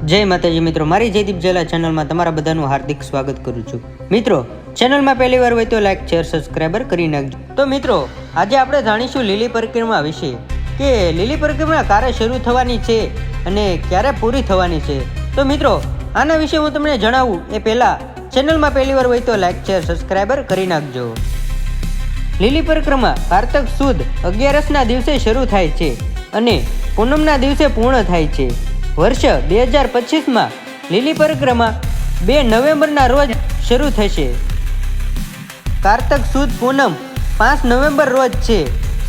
જય માતાજી મિત્રો, મારી જયદીપ ઝાલા ચેનલમાં તમારા બધાનું હાર્દિક સ્વાગત કરું છું। મિત્રો, ચેનલમાં પહેલી વાર હોય તો લાઈક શેર સબસ્ક્રાઈબર કરી નાખજો। તો મિત્રો, આજે આપણે જાણીશું લીલી પરિક્રમા વિશે કે લીલી પરિક્રમા ક્યારે શરૂ થવાની છે અને ક્યારે પૂરી થવાની છે। તો મિત્રો, આના વિશે હું તમને જણાવું એ પહેલાં ચેનલમાં પહેલી વાર હોય તો લાઈક શેર સબસ્ક્રાઈબર કરી નાખજો। લીલી પરિક્રમા કારતક સુદ 11ના દિવસે શરૂ થાય છે અને પૂનમના દિવસે પૂર્ણ થાય છે। વર્ષ 2025માં લીલી પરિક્રમા 2 નવેમ્બરના રોજ શરૂ થશે। કારતક સુદ પૂનમ 5 નવેમ્બર રોજ છે।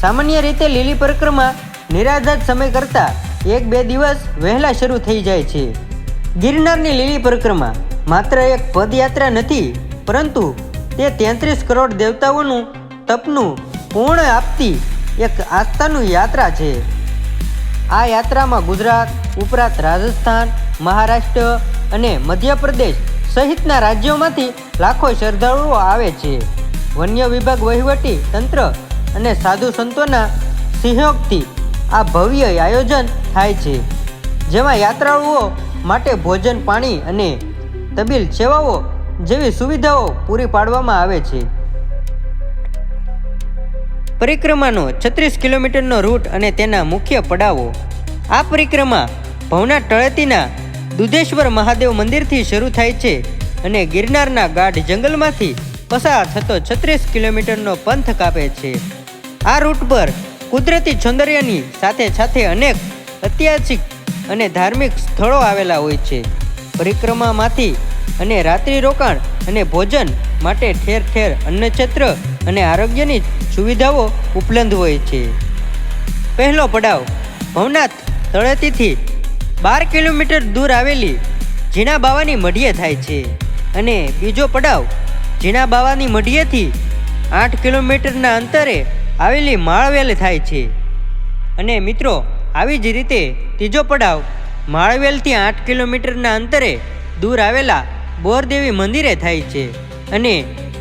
સામાન્ય રીતે લીલી પરિક્રમા નિરાધાર સમય કરતાં 1-2 દિવસ વહેલા શરૂ થઈ જાય છે। ગિરનારની લીલી પરિક્રમા માત્ર એક પદયાત્રા નથી, પરંતુ તે 33 કરોડ દેવતાઓનું તપનું પૂર્ણ આપતી એક આસ્થાનું યાત્રા છે। આ યાત્રામાં ગુજરાત ઉપરાંત રાજસ્થાન, મહારાષ્ટ્ર અને મધ્યપ્રદેશ સહિતના રાજ્યોમાંથી લાખો શ્રદ્ધાળુઓ આવે છે। વન્ય વિભાગ, વહીવટી તંત્ર અને સાધુ સંતોના સહયોગથી આ ભવ્ય આયોજન થાય છે, જેમાં યાત્રાળુઓ માટે ભોજન, પાણી અને તબીલ સેવાઓ જેવી સુવિધાઓ પૂરી પાડવામાં આવે છે। પરિક્રમાનો 36 કિલોમીટરનો રૂટ અને તેના મુખ્ય પડાવો। આ પરિક્રમા ભવનાથ તળેટીના દુધેશ્વર મહાદેવ મંદિરથી શરૂ થાય છે અને ગિરનારના ગાઢ જંગલમાંથી પસાર થતો 36 કિલોમીટરનો પંથ કાપે છે। આ રૂટ પર કુદરતી સૌંદર્યની સાથે સાથે અનેક ઐતિહાસિક અને ધાર્મિક સ્થળો આવેલા હોય છે। પરિક્રમામાંથી અને રાત્રિ રોકાણ અને ભોજન માટે ઠેર ઠેર અન્નછત્ર અને આરોગ્યની સુવિધાઓ ઉપલબ્ધ હોય છે। પહેલો પડાવ ભવનાથ તળેટીથી 12 કિલોમીટર દૂર આવેલી ઝીણા બાવાની મઢીએ થાય છે અને બીજો પડાવ ઝીણા બાવાની મઢીએથી 8 કિલોમીટરના અંતરે આવેલી માળવેલ થાય છે। અને મિત્રો, આવી જ રીતે ત્રીજો પડાવ માળવેલથી 8 કિલોમીટરના અંતરે દૂર આવેલા બોરદેવી મંદિરે થાય છે અને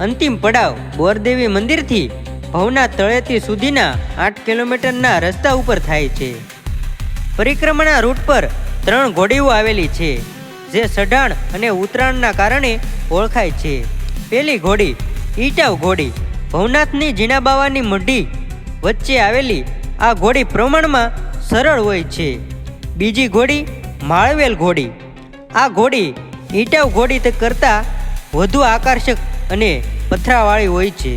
અંતિમ પડાવ બોરદેવી મંદિરથી ભવનાથ તળેટી સુધીના 8 કિલોમીટરના રસ્તા ઉપર થાય છે। પરિક્રમાના રૂટ પર 3 ઘોડીઓ આવેલી છે, જે ચઢાણ અને ઉતરાણના કારણે ઓળખાય છે। પહેલી ઘોડી ઈટાવ ઘોડી ભવનાથની ઝીણા બાવાની મઢી વચ્ચે આવેલી આ ઘોડી પ્રમાણમાં સરળ હોય છે। બીજી ઘોડી માળવેલ ઘોડી, આ ઘોડી ઈટાવ ઘોડી કરતાં વધુ આકર્ષક અને પથરાવાળી હોય છે।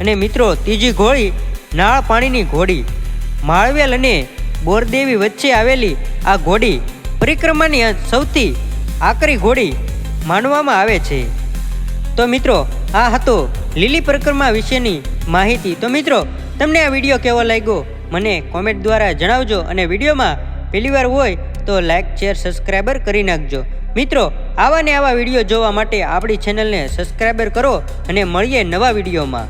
અને મિત્રો, ત્રીજી ઘોડી નાળ પાણીની ઘોડી માળવેલ અને બોરદેવી વચ્ચે આવેલી આ ઘોડી પરિક્રમાની સૌથી આકરી ઘોડી માનવામાં આવે છે। તો મિત્રો, આ હતો લીલી પરિક્રમા વિશેની માહિતી। તો મિત્રો, તમને આ વિડીયો કેવો લાગ્યો મને કોમેન્ટ દ્વારા જણાવજો અને વિડીયોમાં પહેલીવાર હોય તો લાઈક શેર સબસ્ક્રાઈબર કરી નાખજો। મિત્રો, આવા ને આવા વિડીયો જોવા માટે આપણી ચેનલને સબસ્ક્રાઈબર કરો અને મળીએ નવા વિડીયોમાં।